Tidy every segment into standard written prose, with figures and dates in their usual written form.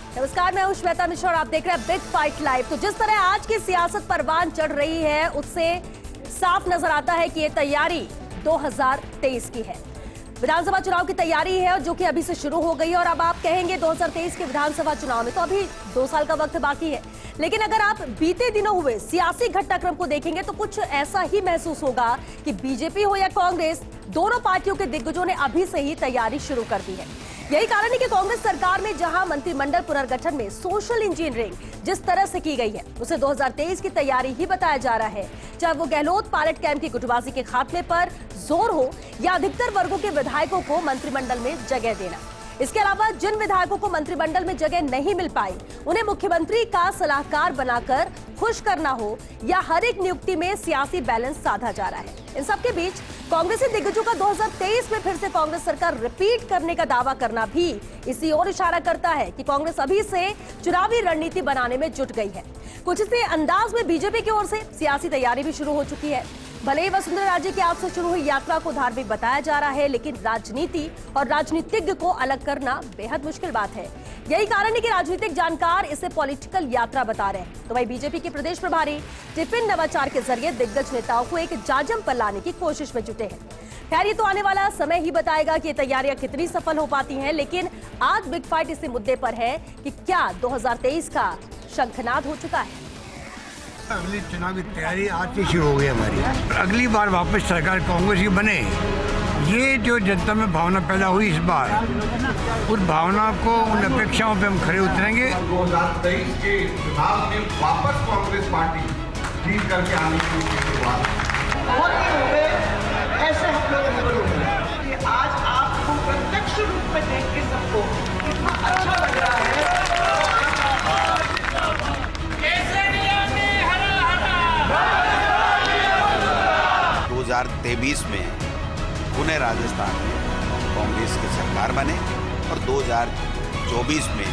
नमस्कार, मैं हूं श्वेता मिश्रा और आप देख रहे हैं बिग फाइट लाइव। तो जिस तरह आज की सियासत परवान चढ़ रही है उससे साफ नजर आता है कि ये तैयारी 2023 की है। विधानसभा चुनाव की तैयारी है जो कि अभी से शुरू हो गई है। और अब आप कहेंगे 2023 के विधानसभा चुनाव में तो अभी 2 साल का वक्त बाकी है, लेकिन अगर आप बीते दिनों हुए सियासी घटनाक्रम को देखेंगे तो कुछ ऐसा ही महसूस होगा कि बीजेपी हो या कांग्रेस, दोनों पार्टियों के दिग्गजों ने अभी से ही तैयारी शुरू कर दी है। यही कारण है कि कांग्रेस सरकार में जहां मंत्रिमंडल पुनर्गठन में सोशल इंजीनियरिंग जिस तरह से की गई है उसे 2023 की तैयारी ही बताया जा रहा है। चाहे वो गहलोत पायलट कैंप की गुटबाजी के खात्मे पर जोर हो या अधिकतर वर्गों के विधायकों को मंत्रिमंडल में जगह देना। इसके अलावा जिन विधायकों को मंत्रिमंडल में जगह नहीं मिल पाई उन्हें मुख्यमंत्री का सलाहकार बनाकर खुश करना हो या हर एक नियुक्ति में सियासी बैलेंस साधा जा रहा है। इन सबके बीच कांग्रेसी दिग्गजों का 2023 में फिर से कांग्रेस सरकार रिपीट करने का दावा करना भी इसी ओर इशारा करता है कि कांग्रेस अभी से चुनावी रणनीति बनाने में जुट गई है। कुछ इसी अंदाज में बीजेपी की ओर से सियासी तैयारी भी शुरू हो चुकी है। भले ही वसुंधरा राजे की आज से शुरू हुई यात्रा को धार्मिक बताया जा रहा है, लेकिन राजनीति और राजनीतिज्ञ को अलग करना बेहद मुश्किल बात है। यही कारण है कि राजनीतिक जानकार इसे पॉलिटिकल यात्रा बता रहे हैं। तो वही बीजेपी के प्रदेश प्रभारी टिफिन नवाचार के जरिए दिग्गज नेताओं को एक जाजम पर लाने की कोशिश में जुटे हैं। खैर, ये तो आने वाला समय ही बताएगा कि ये तैयारियां कितनी सफल हो पाती हैं, लेकिन आज बिग फाइट इसी मुद्दे पर है कि क्या 2023 का शंखनाद हो चुका है। अगली चुनाव की तैयारी आज से शुरू हो गई हमारी। अगली बार वापस सरकार कांग्रेस की बने, ये जो जनता में भावना पैदा हुई इस बार, उस भावना को, उन अपेक्षाओं पे हम खड़े उतरेंगे। 2023 के चुनाव में वापस कांग्रेस पार्टी जीत करके आने की शुरुआत बहुत दिन हो गए ऐसे हम लोग कि आज आपको प्रत्यक्ष रूप में देख के सबको कितना अच्छा लग रहा है। 2023 में पुणे राजस्थान में कांग्रेस की सरकार बने और 2024 में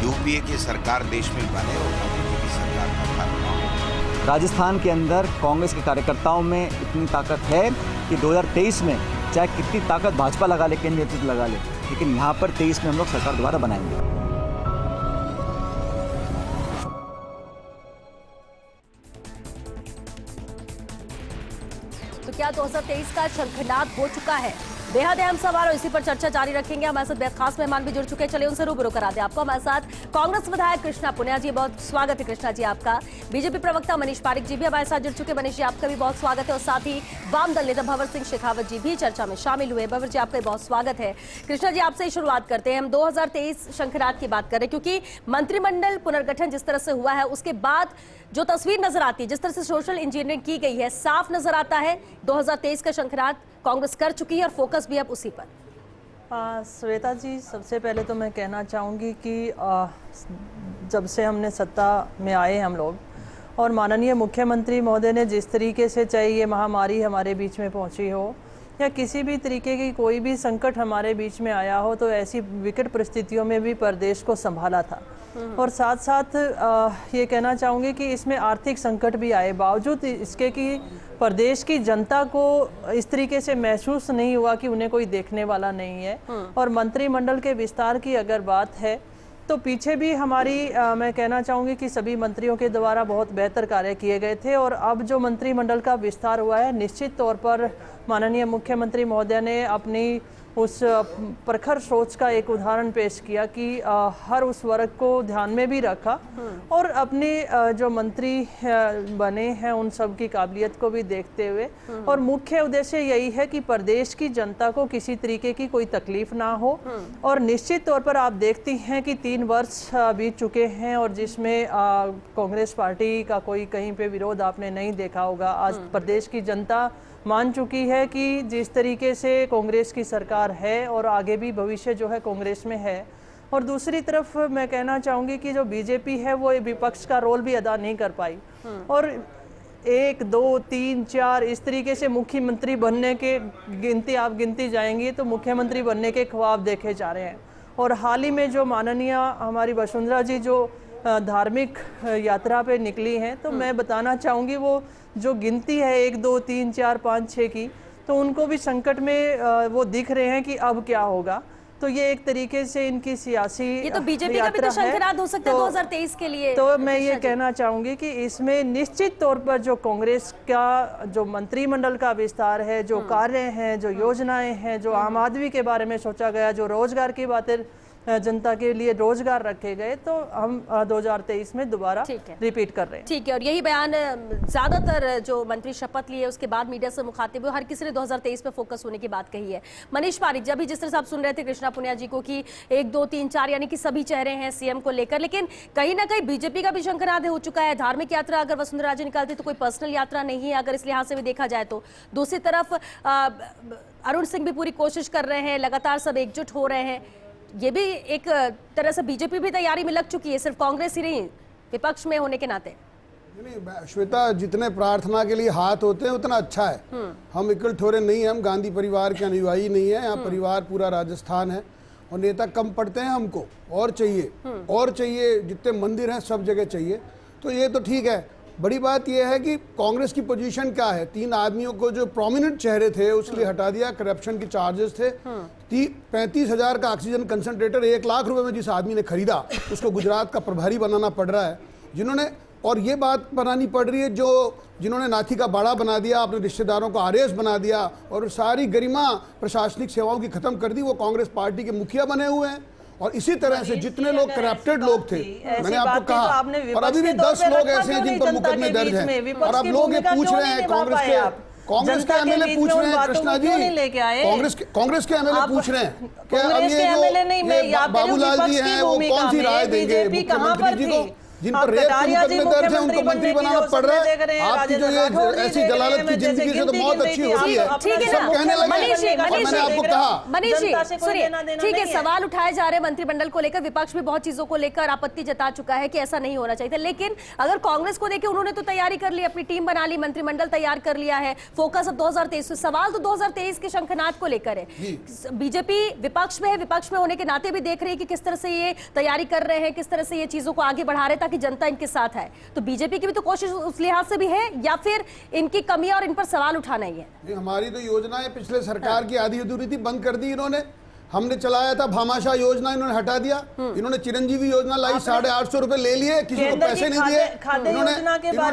यूपीए की सरकार देश में बने और बीजेपी की सरकार का खात्मा हो। राजस्थान के अंदर कांग्रेस के कार्यकर्ताओं में इतनी ताकत है कि 2023 में चाहे कितनी ताकत भाजपा लगा ले, केंद्रीय नेतृत्व लगा ले, लेकिन यहाँ पर 23 में हम लोग सरकार दोबारा बनाएंगे। तो क्या 2023 का शंखनाद हो चुका है? बेहद अहम सवाल और इसी पर चर्चा जारी रखेंगे। हमारे साथ बेहद खास मेहमान भी जुड़ चुके हैं, चलिए उनसे रूबरू करा दें आपको। हमारे साथ कांग्रेस विधायक कृष्णा पुनिया जी, बहुत स्वागत है कृष्णा जी आपका। बीजेपी प्रवक्ता मनीष पारिक जी भी हमारे साथ जुड़ चुके हैं, मनीष जी आपका भी बहुत स्वागत है। और साथ ही वाम दल नेता भंवर सिंह शेखावत जी भी चर्चा में शामिल हुए। भंवर जी आपका बहुत स्वागत है। कृष्णा जी आपसे ही शुरुआत करते हैं। हम 2023 शंखनाद की बात कर रहे हैं क्योंकि मंत्रिमंडल पुनर्गठन जिस तरह से हुआ है उसके बाद जो तस्वीर नजर आती है, जिस तरह से सोशल इंजीनियरिंग की गई है, साफ नजर आता है 2023 का शंखनाद कांग्रेस कर चुकी है और फोकस भी अब उसी पर। श्वेता जी, सबसे पहले तो मैं कहना चाहूँगी कि जब से हमने सत्ता में आए हम लोग और माननीय मुख्यमंत्री महोदय ने जिस तरीके से, चाहे ये महामारी हमारे बीच में पहुंची हो या किसी भी तरीके की कोई भी संकट हमारे बीच में आया हो, तो ऐसी विकट परिस्थितियों में भी प्रदेश को संभाला था। और साथ साथ ये कहना चाहूँगी कि इसमें आर्थिक संकट भी आए, बावजूद इसके कि प्रदेश की जनता को इस तरीके से महसूस नहीं हुआ कि उन्हें कोई देखने वाला नहीं है। और मंत्रिमंडल के विस्तार की अगर बात है तो पीछे भी हमारी मैं कहना चाहूँगी कि सभी मंत्रियों के द्वारा बहुत बेहतर कार्य किए गए थे। और अब जो मंत्रिमंडल का विस्तार हुआ है, निश्चित तौर पर माननीय मुख्यमंत्री महोदय ने अपनी उस प्रखर सोच का एक उदाहरण पेश किया कि हर उस वर्ग को ध्यान में भी रखा और अपने जो मंत्री बने हैं उन सब की काबिलियत को भी देखते हुए, और मुख्य उद्देश्य यही है कि प्रदेश की जनता को किसी तरीके की कोई तकलीफ ना हो। और निश्चित तौर पर आप देखती हैं कि 3 वर्ष बीत चुके हैं और जिसमें कांग्रेस पार्टी का कोई कहीं पे विरोध आपने नहीं देखा होगा। आज प्रदेश की जनता मान चुकी है कि जिस तरीके से कांग्रेस की सरकार है और आगे भी भविष्य जो है कांग्रेस में है। और दूसरी तरफ मैं कहना चाहूँगी कि जो बीजेपी है वो विपक्ष का रोल भी अदा नहीं कर पाई और 1, 2, 3, 4 इस तरीके से मुख्यमंत्री बनने के गिनती जाएंगी तो मुख्यमंत्री बनने के ख्वाब देखे जा रहे हैं। और हाल ही में जो माननीय हमारी वसुंधरा जी जो धार्मिक यात्रा पे निकली हैं, तो मैं बताना चाहूँगी वो जो गिनती है 1, 2, 3, 4, 5, 6 की, तो उनको भी संकट में वो दिख रहे हैं कि अब क्या होगा। तो ये एक तरीके से इनकी सियासी ये तो बीजेपी का भी तो यात्रा है। शंखनाद हो सकता है 2023 के लिए। तो मैं ये कहना चाहूंगी कि इसमें निश्चित तौर पर जो कांग्रेस का जो मंत्रिमंडल का विस्तार है, जो कार्य हैं, जो योजनाएं हैं, जो आम आदमी के बारे में सोचा गया, जो रोजगार की बातें जनता के लिए रोजगार रखे गए, तो हम 2023 में दोबारा ठीक है। रिपीट कर रहे हैं। ठीक है, और यही बयान ज्यादातर जो मंत्री शपथ लिए उसके बाद मीडिया से मुखातिब हुए, हर किसी ने 2023 पे फोकस होने की बात कही है। मनीष पारिक, जब भी जिस तरह से आप सुन रहे थे कृष्णा पुनिया जी को कि 1 2 3 4 यानी कि सभी चेहरे हैं सीएम को लेकर, लेकिन कहीं ना कहीं बीजेपी का भी शंखनाद हो चुका है। धार्मिक यात्रा अगर वसुंधरा राजे निकालती तो कोई पर्सनल यात्रा नहीं है, अगर इस लिहाज से भी देखा जाए तो। दूसरी तरफ अरुण सिंह भी पूरी कोशिश कर रहे हैं, लगातार सब एकजुट हो रहे हैं। ये भी एक तरह से बीजेपी भी तैयारी में लग चुकी है, सिर्फ कांग्रेस ही नहीं, विपक्ष में होने के नाते। नहीं श्वेता, जितने प्रार्थना के लिए हाथ होते हैं उतना अच्छा है। हम इकल ठोरे नहीं है, हम गांधी परिवार के अनुयायी नहीं है। यहाँ परिवार पूरा राजस्थान है और नेता कम पड़ते हैं हमको, और चाहिए जितने मंदिर हैं सब जगह चाहिए। तो ये तो ठीक है। बड़ी बात यह है कि कांग्रेस की पोजीशन क्या है। 3 आदमियों को जो प्रोमिनेंट चेहरे थे उसके लिए हटा दिया, करप्शन के चार्जेस थे। 35,000 का ऑक्सीजन कंसंट्रेटर 1 लाख रुपए में जिस आदमी ने खरीदा उसको गुजरात का प्रभारी बनाना पड़ रहा है। जिन्होंने, और ये बात बनानी पड़ रही है, जिन्होंने नाथी का बाड़ा बना दिया, अपने रिश्तेदारों को आरएस बना दिया और सारी गरिमा प्रशासनिक सेवाओं की खत्म कर दी, वो कांग्रेस पार्टी के मुखिया बने हुए हैं। और इसी तरह से जितने लोग करप्टेड लोग थे, मैंने आपको कहा, और अभी भी 10 लोग ऐसे हैं जिन पर मुकदमे दर्ज हैं। और अब लोग ये पूछ रहे हैं, कांग्रेस के एमएलए पूछ रहे हैं, कृष्णा जी, कांग्रेस के एमएलए पूछ रहे हैं कि अब ये बाबूलाल जी हैं वो कौन सी राय देंगे मुख्यमंत्री जी को, जिन पर रेप के मुकदमे दर्ज है उनको मंत्री बनाना पड़ रहा है। आपकी जो ये ऐसी जलालत की जिंदगी से तो बहुत अच्छी हो रही है, सब कहने लगे। मैंने आपको कहा मनीष जी सुनिए, ठीक है, सवाल उठाए जा रहे हैं मंत्रिमंडल को लेकर, विपक्ष भी बहुत चीजों को लेकर आपत्ति जता चुका है कि ऐसा नहीं होना चाहिए था। लेकिन अगर कांग्रेस को देखें, उन्होंने तो तैयारी कर ली, अपनी टीम बना ली, मंत्रिमंडल तैयार कर लिया है, फोकस अब 2023। सवाल तो 2023 के शंखनाद को लेकर है। बीजेपी विपक्ष में है, विपक्ष में होने के नाते भी देख रही है कि किस तरह से ये तैयारी कर रहे हैं, किस तरह से ये चीजों को आगे बढ़ा रहे हैं ताकि जनता इनके साथ है। तो बीजेपी की भी तो कोशिश उस लिहाज से भी है, या फिर इनकी कमियां और इन पर सवाल उठाना ही है? हमारी तो योजनाएं पिछले सरकार की आधी अधूरी थी, बंद कर दी इन्होंने। हमने चलाया था भामाशाह योजना, इन्होंने हटा दिया। इन्होंने चिरंजीवी योजना लाई, 850 रुपए ले लिए, किसी को पैसे नहीं दिए। इन्होंने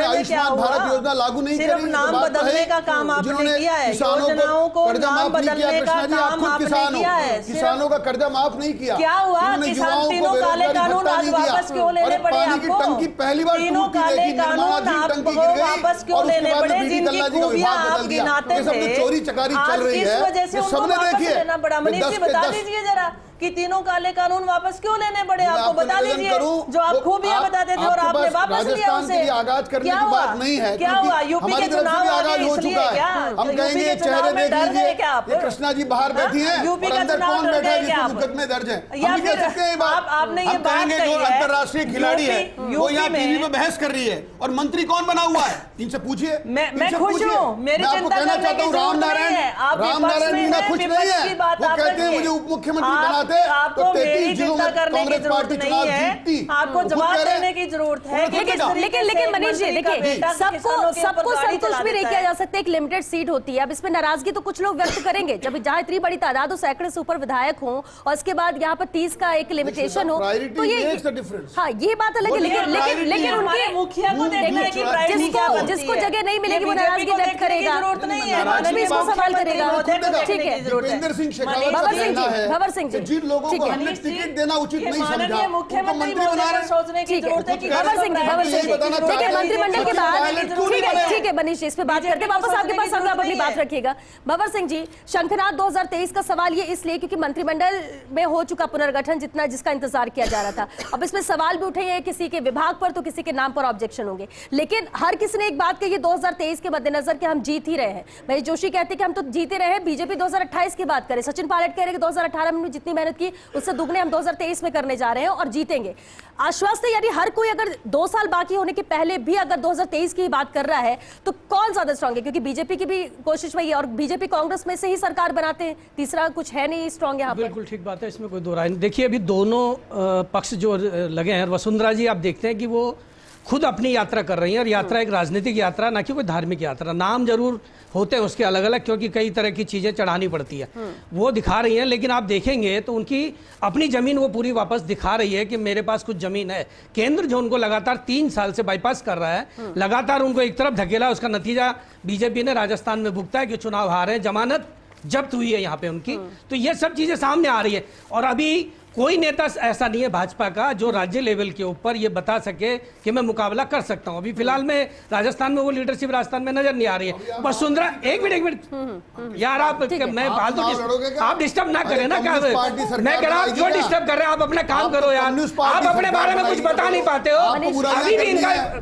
आयुष्मान भारत योजना लागू नहीं करी। नाम बदलने का काम आपने किया है, किसानों को कर्जा माफ नहीं किया। कृष्णा जी, आप खुद किसान हो, किसानों का कर्जा माफ नहीं किया। क्या हुआ? युवाओं को बेरोजगारी भत्ता नहीं दिया। और पानी की टंकी पहली बार टूटती देखी, निर्माणाधीन टंकी गिर गई और उसके बाद बीडी कल्ला जी का विभाग बदल दिया। ये सब जो चोरी चकारी चल रही है, सबने देखी है। दीजिए जरा कि तीनों काले कानून वापस क्यों लेने पड़े आपको, बता दीजिए। जो आप खूबियां बताते थे और आपने वापस लिया उसे। आगाज करने की बात नहीं है, क्या हुआ? यूपी के चुनाव आगाज हो चुका है। हम कहेंगे चेहरे देख लीजिए, ये कृष्णा जी बाहर बैठी हैं और अंदर कौन बैठा है जिसके मुकदमे दर्ज है। हम कह सकते हैं बात, आपने ये बात कहेंगे जो अंतरराष्ट्रीय खिलाड़ी है वो यहाँ टीवी में बहस कर रही है और मंत्री कौन बना हुआ है, इनसे पूछिए। मैं खुश हूँ, मेरी चिंता करने की जरूरत नहीं है। रामनारायण मीणा खुश नहीं है, वो कहते हैं मुझे उप मुख्यमंत्री बनाते, आपको मेरी चिंता करने की जरूरत नहीं है, आपको जवाब देने की जरूरत है। लेकिन मनीष जी देखिए, सबको संतुष्ट भी नहीं किया जा सकता, एक लिमिटेड सीट होती है। अब इसमें नाराजगी तो कुछ लोग व्यक्त करेंगे, जब जहाँ इतनी बड़ी तादाद हो, सैकड़े से ऊपर विधायक हो और इसके बाद यहाँ पर 30 का एक लिमिटेशन हो, तो ये हाँ ये बात अलग है। लेकिन उनके मुखिया को देखना है कि जिसको जगह नहीं मिलेगी वो नाराजगी व्यक्त करेगा, इसको सवाल करेगा। ठीक है, दीपेंद्र सिंह शेखावत भंवर सिंह जी, जिन लोगों को हमने टिकट देना उचित नहीं समझा, उनको मंत्री बना रहे। सोचने की जरूरत है कि भंवर सिंह ठीक है, मंत्रिमंडल के बाद ठीक है मनीष, इस पे बात करते हैं, वापस आपके पास आप अपनी बात रखिएगा। भंवर सिंह जी, शंखनाद 2023 का सवाल ये इसलिए क्योंकि मंत्रिमंडल में हो चुका पुनर्गठन जिसका इंतजार किया जा रहा था। अब इसमें सवाल भी उठे हैं, किसी के विभाग पर तो किसी के नाम पर ऑब्जेक्शन होंगे, लेकिन हर किसी ने एक बात कही 2023 के मद्देनजर कि हम जीत ही रहे हैं। महेश जोशी कहते हैं कि हम तो जीते रहे हैं, बीजेपी 2028 की बात करे, सचिन पायलट कह रहे हैं कि 2018 में जितनी मेहनत की उससे दुगने हम 2023 में करने जा रहे हैं और जीतेंगे। आश्वस्त है, यानी हर कोई अगर 2 साल बाकी होने के पहले भी अगर 2023 की बात कर रहा है तो कौन ज्यादा स्ट्रांग है? क्योंकि बीजेपी की भी कोशिश वही है और बीजेपी कांग्रेस में से ही सरकार बनाते हैं, तीसरा कुछ है नहीं स्ट्रांग यहाँ पर। बिल्कुल ठीक बात है, इसमें कोई दो राय नहीं। देखिए अभी दोनों पक्ष जो लगे हैं, वसुंधरा जी आप देखते हैं कि वो खुद अपनी यात्रा कर रही हैं, और यात्रा एक राजनीतिक यात्रा, ना कि कोई धार्मिक यात्रा। नाम जरूर होते हैं उसके अलग अलग, क्योंकि कई तरह की चीज़ें चढ़ानी पड़ती है, वो दिखा रही हैं। लेकिन आप देखेंगे तो उनकी अपनी ज़मीन वो पूरी वापस दिखा रही है कि मेरे पास कुछ ज़मीन है। केंद्र जो उनको लगातार 3 साल से बाईपास कर रहा है, लगातार उनको एक तरफ धकेला, उसका नतीजा बीजेपी ने राजस्थान में भुगता है कि चुनाव हारे, जमानत जब्त हुई है यहाँ पे उनकी। तो ये सब चीज़ें सामने आ रही है, और अभी कोई नेता ऐसा नहीं है भाजपा का जो राज्य लेवल के ऊपर ये बता सके कि मैं मुकाबला कर सकता हूं। अभी फिलहाल में राजस्थान में वो लीडरशिप राजस्थान में नजर नहीं आ रही है। वसुंधरा, एक मिनट यार, आप मैं फालतू आप डिस्टर्ब ना करें ना। क्या मैं कह रहा हूं, क्यों डिस्टर्ब कर रहे हैं? आप अपना काम करो यार, आप अपने बारे में कुछ बता नहीं पाते हो।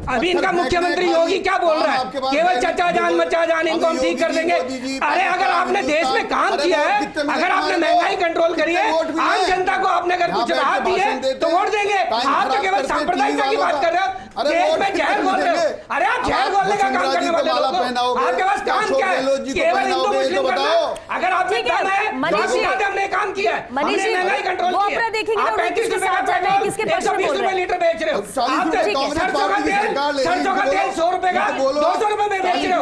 अभी इनका मुख्यमंत्री योगी क्या बोल रहा है? केवल चचा जान मचा जान, इनको हम ठीक कर देंगे। अरे अगर आपने देश में काम किया है, अगर आपने महंगाई कंट्रोल करी है, आम जनता को आपने अगर कुछ राहत दी है तो वोट देंगे। आप तो केवल सांप्रदायिकता की बात कर रहे हो, देश में जहर घोल रहे हो। अरे आप जहर घोलने का काम करने वाले लोग, आपके पास काम क्या है? केवल हिंदू मुस्लिम करना। अगर आपने काम है, हमने काम किया है, हमने महंगाई कंट्रोल की है। आप 35 रुपए का पेट्रोल 120 रुपए लीटर बेच रहे हो। आप सरसों का तेल 100 रुपए का 200 रुपए में बेच रहे हो।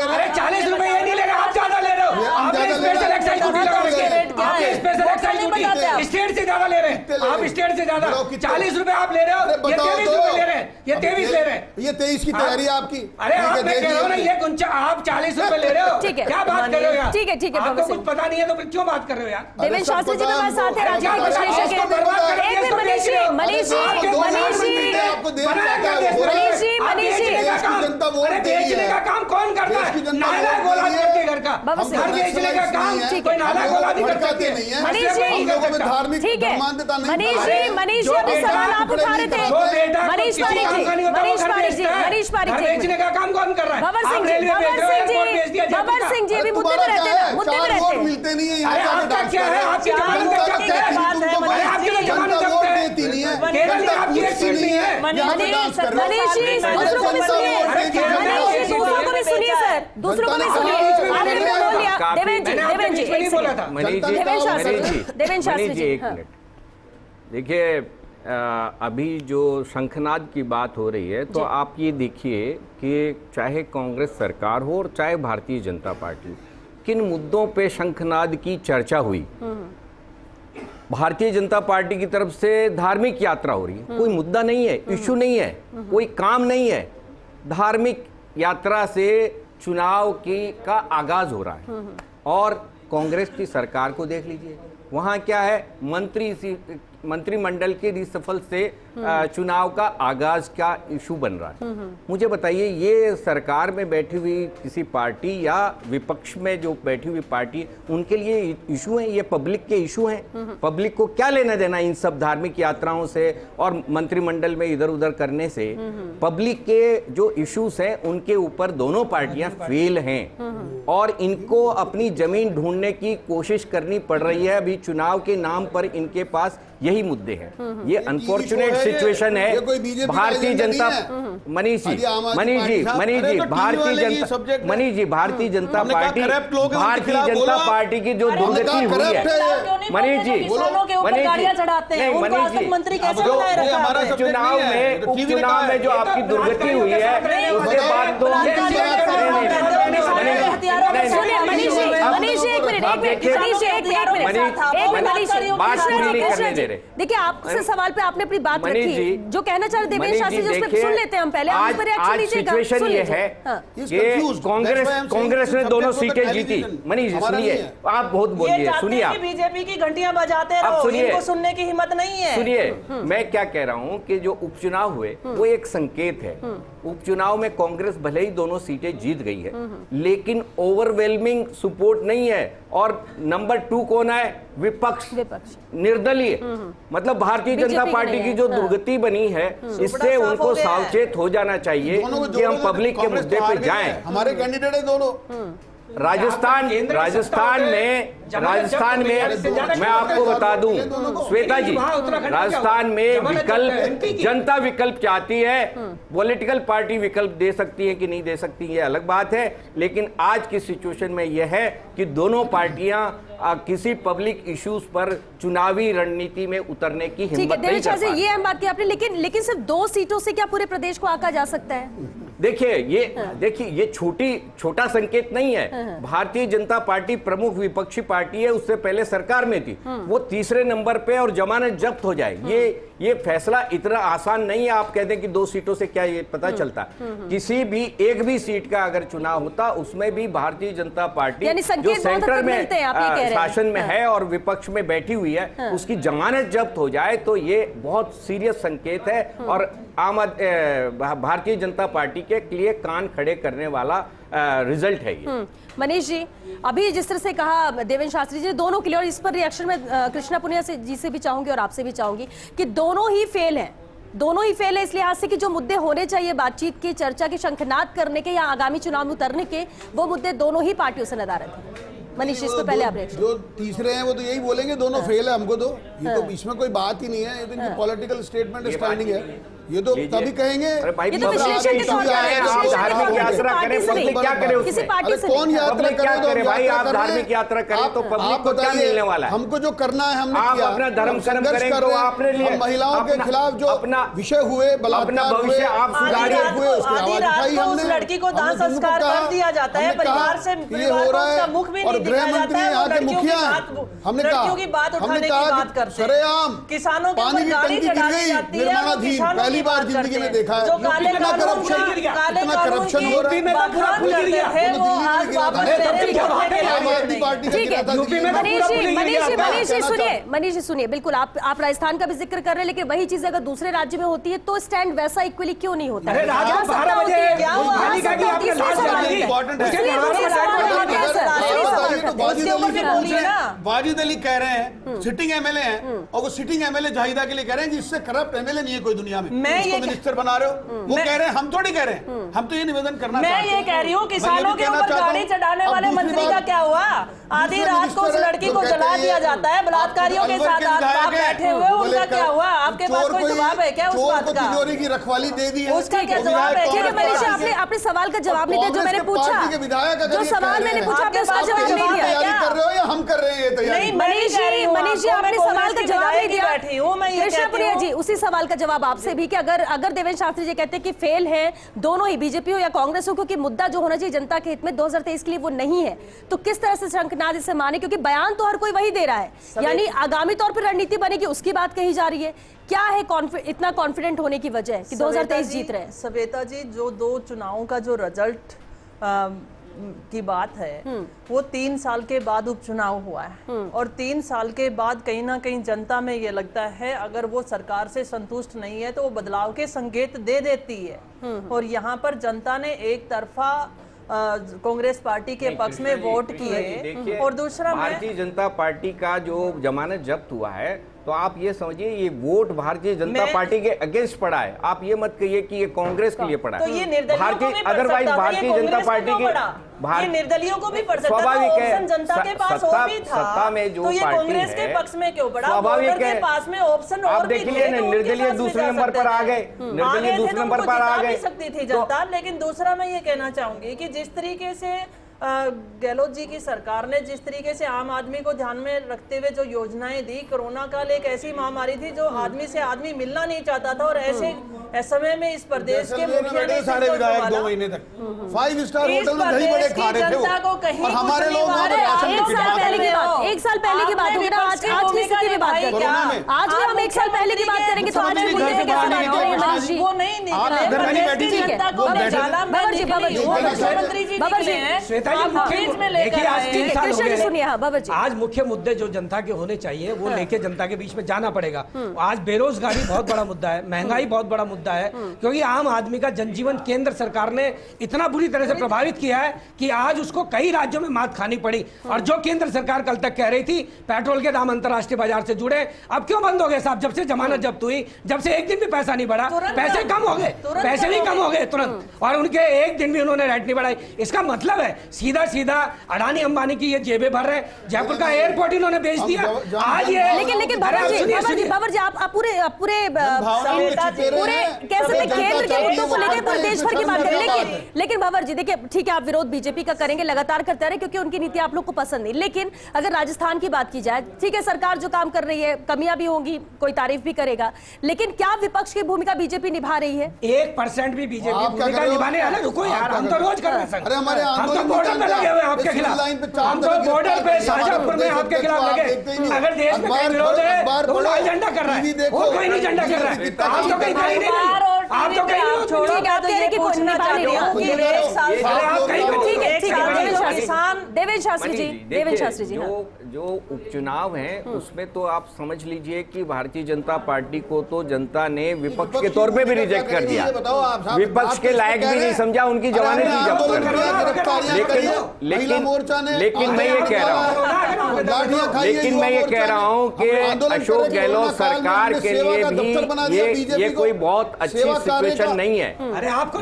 अरे 40 रुपए ये नहीं ले रहे, आप ज्यादा ले रहे हो। आपने स्पेशल एक्साइज ड्यूटी लगा रखी है, आपने स्पेशल एक्साइज ड्यूटी स्टेट से ज्यादा ले रहे हैं। आप स्टेट से ज्यादा 40 रुपए आप ले रहे हो, ये 23 रुपए ले रहे हैं, ये 23 ले रहे हैं। ये 23 की तैयारी है आपकी। अरे आप, मैं कह रहा हूँ ना, ये गुंचा आप 40 रुपए ले रहे हो। ठीक है, क्या बात कर रहे हो यार? ठीक है, आपको कुछ पता नहीं है तो फिर क्यों बात कर रहे हो यार? देवेंद्र शास्त्री जी हमारे साथ है, राजनीतिक विश्लेषक हैं। मनीष जी बेचने का काम कौन करता है? नाला गोला करके घर का घर बेचने का काम कोई नाला गोला नहीं कर सकते। ठीक है, मनीष जी अभी सवाल आप उठा रहे थे। मनीष पारिक जी बेचने का काम कौन कर रहा है? भंवर सिंह जी अभी मुद्दे में रहते हैं, मुद्दे में रहते हैं। मिलते नहीं है। अरे आपका क्या है? आपकी जमानत जब्त है। अरे आपकी तो जमानत जब्त है। केरल में आपकी एक सीट नहीं है। मनीष जी दूसरों को भी सुनिए, दूसरों को भी सुनिए सर, दूसरों को भी सुनिए। आपने बोल लिया देवेंद्र जी, एक सेकंड, देवेंद्र शास्त्री जी एक मिनट। देखिए, अभी जो शंखनाद की बात हो रही है, तो आप ये देखिए कि चाहे कांग्रेस सरकार हो और चाहे भारतीय जनता पार्टी, किन मुद्दों पे शंखनाद की चर्चा हुई। भारतीय जनता पार्टी की तरफ से धार्मिक यात्रा हो रही है, कोई मुद्दा नहीं है, इशू नहीं है, कोई काम नहीं है। धार्मिक यात्रा से चुनाव का आगाज हो रहा है। और कांग्रेस की सरकार को देख लीजिए, वहां क्या है? मंत्रिमंडल के रिसफल से चुनाव का आगाज का इशू बन रहा है। मुझे बताइए, ये सरकार में बैठी हुई किसी पार्टी या विपक्ष में जो बैठी हुई पार्टी, उनके लिए इशू है? ये पब्लिक के इशू हैं। पब्लिक को क्या लेना देना इन सब धार्मिक यात्राओं से और मंत्रिमंडल में इधर उधर करने से? पब्लिक के जो इश्यूज हैं उनके ऊपर दोनों पार्टियां फेल हैं, और इनको अपनी जमीन ढूंढने की कोशिश करनी पड़ रही है। अभी चुनाव के नाम पर इनके पास यही मुद्दे हैं। ये अनफॉर्चुनेट सिचुएशन है। भारतीय जनता मनीष जी भारतीय जनता पार्टी की जो दुर्गति हुई है, मनीष जी उपचुनाव में जो आपकी दुर्गति हुई है, उसके बाद तो देखिए, आपसे सवाल पे आपने अपनी बात रखी, जो कहना चाह रहे देवेंद्र शास्त्री जी, उसमें सुन लेते हैं हम पहले। आज सिचुएशन ये है कि कांग्रेस ने दोनों सीटें जीती। मनीष जी सुनिए, आप बहुत बोलिए, सुनिए, आप बीजेपी की घंटियां बजाते रहो, इनको सुनने की हिम्मत नहीं है। सुनिए, मैं क्या कह रहा हूं कि जो उपचुनाव हुए वो एक संकेत है। उपचुनाव में कांग्रेस भले ही दोनों सीटें जीत गई है, लेकिन ओवरवेलमिंग सपोर्ट नहीं है। और नंबर 2 कौन है? विपक्ष निर्दलीय। मतलब भारतीय जनता पार्टी की जो दुर्गति बनी है, इससे उनको सावचेत हो जाना चाहिए कि हम पब्लिक के मुद्दे पे जाएं। हमारे कैंडिडेट है दोनों। राजस्थान में मैं आपको बता दूं श्वेता जी, राजस्थान में विकल्प, जनता विकल्प चाहती है। पॉलिटिकल पार्टी विकल्प दे सकती है कि नहीं दे सकती ये अलग बात है, लेकिन आज की सिचुएशन में यह है कि दोनों पार्टियां किसी पब्लिक इश्यूज पर चुनावी रणनीति में उतरने की हिम्मत नहीं कर पा रही। ये हम बात की आपने, लेकिन सिर्फ 2 सीटों से क्या पूरे प्रदेश को आका जा सकता है? देखिए ये छोटा संकेत नहीं है। भारतीय जनता पार्टी प्रमुख विपक्षी पार्टी है, उससे पहले सरकार में थी, वो तीसरे नंबर पे और जमानत जब्त हो जाए, ये फैसला इतना आसान नहीं है। आप कहते हैं कि 2 सीटों से क्या ये पता चलता, किसी भी एक भी सीट का अगर चुनाव होता उसमें भी भारतीय जनता पार्टी जो सेंटर में शासन में है और विपक्ष में बैठी हुई है, उसकी जमानत जब्त हो जाए तो ये बहुत सीरियस संकेत है और भारतीय जनता पार्टी के लिए कान खड़े करने वाला रिजल्ट है ये। मनीष जी, अभी जिस तरह से कहा देवेंद्र शास्त्री जी, दोनों के लिए, और इस पर रिएक्शन में कृष्णा पुनिया जी से भी चाहूंगी और आपसे भी चाहूंगी कि दोनों ही फेल हैं। दोनों ही फेल है इस लिहाज से कि जो मुद्दे होने चाहिए बातचीत के, चर्चा के, शंखनाद करने के या आगामी चुनाव में उतरने के, वो मुद्दे दोनों ही पार्टियों से नदारद हैं। मनीष, इस पे पहले आप रिएक्शन। जो तीसरे हैं वो तो यही बोलेंगे दोनों फेल है हमको, तो ये तो इसमें कोई बात ही नहीं है, ये तो इनकी पॉलिटिकल स्टेटमेंट स्टैंडिंग है, ये तो तभी कहेंगे। ये तो विश्लेषण के तौर पे धार्मिक यात्रा करें, पब्लिक क्या करे, किसी पार्टी से कौन यात्रा करे भाई? आप धार्मिक यात्रा करें तो पब्लिक को क्या मिलने वाला है? हमको जो करना है हमने आप किया, अपना धर्म कर्म करें तो आपने लिए महिलाओं के खिलाफ जो अपना विषय हुए, बलात्कार हुए, आप सुधारिए, आधी रात को उस लड़की को दाह संस्कार कर दिया जाता है, परिवार से उसका मुख भी नहीं दिखाया जाता है, लड़कियों की बात उठाने की बात करते हैं, किसानों के ऊपर गाड़ी चढ़ाई जाती है, पहली बार जिंदगी में देखा है जो काले करप्शन हो रहा है, वो आज वापस मनीष जी सुनिए, बिल्कुल आप राजस्थान का भी जिक्र कर रहे हैं, लेकिन वही चीज अगर दूसरे राज्य में होती है तो स्टैंड वैसा इक्वली क्यों नहीं होता है? वाजिद अली कह रहे हैं सिटिंग एमएलए हैं और वो सिटिंग एमएलए जाहिदा के लिए कह रहे हैं जिससे करप्ट एमएलए नहीं है कोई दुनिया में, इसको मिनिस्टर बना रहे हो। वो कह रहे हैं, हम थोड़ी कह रहे हैं, हम तो ये निवेदन करना मैं ये कह रही हूँ किसानों के ऊपर गाड़ी चढ़ाने वाले मंत्री का क्या हुआ? आधी रात को उस लड़की को जला दिया जाता है, बलात्कारियों के साथ आप बैठे हुए, उनका क्या हुआ? आपके पास कोई जवाब है क्या उस बात का? तिजोरी की रखवाली दे दी है, उसका क्या जवाब है? ठीक है मनीष, आपने सवाल का जवाब नहीं दिया जो मैंने पूछा, जो सवाल मैंने पूछा आपने उसका जवाब नहीं दिया। कर रहे हो या हम कर रहे हैं तैयारी? मनीष जी आपने सवाल का जवाब नहीं दिया। कृष्णा पुनिया जी, उसी सवाल का जवाब आपसे भी कि अगर देवेंद्र शास्त्री जी कहते हैं कि फेल है दोनों ही, बीजेपी हो या कांग्रेस हो, क्योंकि मुद्दा जो होना चाहिए जनता के हित में 2023 के लिए वो नहीं है, तो किस तरह से शंखनाद इसे माने? क्योंकि बयान तो हर कोई वही दे रहा है, यानी आगामी तौर पर रणनीति बनेगी उसकी बात कही जा रही है। क्या है इतना कॉन्फिडेंट होने की वजह कि 2023 जीत रहे हैं? श्वेता जी, जो 2 चुनावों का जो रिजल्ट की बात है, वो 3 साल के बाद उपचुनाव हुआ है और 3 साल के बाद कहीं ना कहीं जनता में ये लगता है अगर वो सरकार से संतुष्ट नहीं है तो वो बदलाव के संकेत दे देती है। और यहाँ पर जनता ने एक तरफा कांग्रेस पार्टी के पक्ष में वोट किए। और दूसरा, भारतीय जनता पार्टी का जो जमानत जब्त हुआ है तो आप ये समझिए ये वोट भारतीय जनता पार्टी के अगेंस्ट पड़ा है। आप ये मत कहिए कि ये कांग्रेस के लिए पड़ा है। तो ये निर्दलीय अदरवाइज भारतीय जनता पार्टी के ये निर्दलीयों को भी पड़ सकता था, ऑप्शन जनता के पास और भी था, सत्ता में जो तो ये कांग्रेस के पक्ष में क्यों पड़ा? स्वाभाविक के पास में ऑप्शन और भी थे, निर्दलीय दूसरे नंबर पर आ गए, निर्दलीय दूसरे नंबर पर आ गए सकती थी जनता। लेकिन दूसरा मैं ये कहना चाहूंगी कि जिस तरीके से गहलोत जी की सरकार ने जिस तरीके से आम आदमी को ध्यान में रखते हुए जो योजनाएं दी, कोरोना काल एक ऐसी महामारी थी जो आदमी से आदमी मिलना नहीं चाहता था और ऐसे समय में इस प्रदेश के मुखिया ने सारे विधायक 2 महीने तक 5 स्टार होटल में दही बड़े खा रहे थे और हमारे लोग एक साल पहले की बात होगी ना, आज की स्थिति में बात करेंगे। आज भी हम 1 साल पहले की बात करेंगे तो आज वो नहीं निकले। आज मुख्य मुद्दे जो जनता के होने चाहिए वो लेके जनता के बीच में जाना पड़ेगा। आज बेरोजगारी बहुत बड़ा मुद्दा है, महंगाई बहुत बड़ा मुद्दा मुद्दा है, क्योंकि आम आदमी का जनजीवन केंद्र सरकार ने इतना बुरी तरह से प्रभावित किया है कि आज उसको कई राज्यों में मात खानी पड़ी। और जो केंद्र सरकार कल तक कह रही थी पेट्रोल के दाम अंतर्राष्ट्रीय बाजार से जुड़े, अब क्यों बंद हो गए साहब? जब से जमानत जब्त हुई, जब से एक दिन भी पैसा नहीं बढ़ा, पैसे कम हो गए, पैसे भी कम हो गए तुरंत, और उनके एक दिन भी उन्होंने रेट नहीं बढ़ाई। इसका मतलब है सीधा सीधा अडानी अंबानी की ये जेबें भर रहे हैं। जयपुर का एयरपोर्ट इन्होंने बेच दिया आज ये। लेकिन बाबर जी आप पूरे कैसे केंद्र के मुद्दों को लेकर पूरे देश भर की बात करें, लेकिन बाबर जी देखिए, ठीक है आप विरोध बीजेपी का करेंगे, लगातार करते रहे क्योंकि उनकी नीति आप लोग को पसंद नहीं, लेकिन अगर राजस्थान की बात की जाए, ठीक है सरकार जो काम कर रही है, कमियां भी होंगी, कोई तारीफ भी करेगा, लेकिन क्या विपक्ष की भूमिका बीजेपी निभा रही है? 1% भी बीजेपी भूमिका निभाने वाला? रुको यार, हम तो रोज कर रहे हैं, हम तो बॉर्डर पे लगे हुए हैं आपके खिलाफ, हम तो बॉर्डर पे शाहजहांपुर में आपके खिलाफ लगे। अगर देश में कहीं विरोध है तो वो एजेंडा कर रहा है, वो कोई नहीं एजेंडा कर रहा है। आप तो कहीं नहीं, आप तो कहीं देवेंद्र शास्त्री जी जो उपचुनाव है उसमें तो आप समझ लीजिए कि भारतीय जनता पार्टी को तो जनता ने विपक्ष के तौर पे भी रिजेक्ट कर दिया, विपक्ष के लायक भी नहीं समझा, उनकी जवानी भी जब्त कर दी। लेकिन मैं ये कह रहा हूँ कि अशोक गहलोत सरकार के लिए भी ये कोई बहुत अच्छी सिचुएशन नहीं है। अरे आपको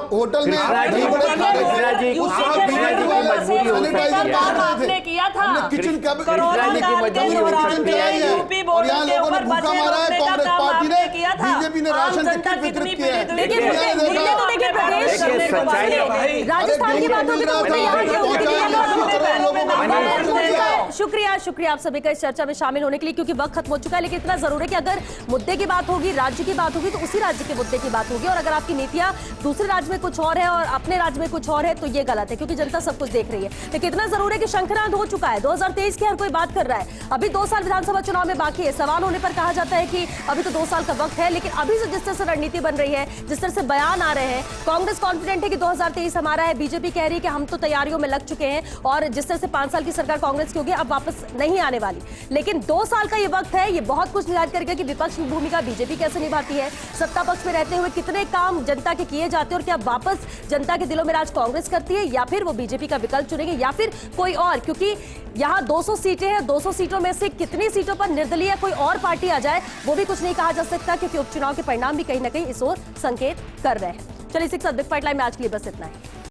होटल में कृष्णा जी की मजबूरी हो सकती है, आपने किया था, किचन कृष्णा जी की मजबूरी हो सकती है। और यहाँ लोगों ने भूखा मारा है, कांग्रेस पार्टी ने, बीजेपी ने राशन किट वितरित किए हैं। राजस्थान की बात होगी तो शुक्रिया आप सभी का इस चर्चा में शामिल होने के लिए, क्योंकि वक्त खत्म हो चुका है, लेकिन इतना जरूर है कि अगर मुद्दे की बात होगी, राज्य की बात होगी, तो उसी राज्य के मुद्दे की बात होगी, और अगर आपकी नीतियां दूसरे राज्य में कुछ और है और अपने राज्य में कुछ और है तो ये गलत है, क्योंकि जनता सब कुछ देख रही है। लेकिन इतना जरूर है कि शंखनाद हो चुका है, 2023 की हर कोई बात कर रहा है, अभी 2 साल विधानसभा चुनाव में बाकी है। सवाल होने पर कहा जाता है कि अभी तो 2 साल का वक्त है, लेकिन अभी से जिस तरह से रणनीति बन रही है, जिस तरह से बयान आ रहे हैं, कांग्रेस कॉन्फिडेंट है कि 2023 हमारा है, बीजेपी कह रही है कि हम तो तैयारियों में लग चुके हैं, और जिस तरह से 5 साल की सरकार कांग्रेस की होगी अब वापस नहीं आने वाली। लेकिन 2 साल का ये वक्त है, ये बहुत कुछ निर्धारित करेगा कि विपक्ष की भूमिका बीजेपी कैसे निभाती है, सत्ता पक्ष में रहते हुए कितने काम जनता के किए जाते हैं, और क्या वापस जनता के दिलों में राज कांग्रेस करती है, या फिर वो बीजेपी का विकल्प चुनेंगे, या फिर कोई और, क्योंकि यहाँ 200 सीटें हैं, 200 सीटों में से कितनी सीटों पर निर्दलीय कोई और पार्टी आ जाए वो भी कुछ नहीं कहा जा सकता, क्योंकि उपचुनाव के परिणाम भी कहीं ना कहीं इस ओर संकेत कर रहे हैं। चलिए इसी के साथ बिग फाइट लाइव में आज के लिए बस इतना है।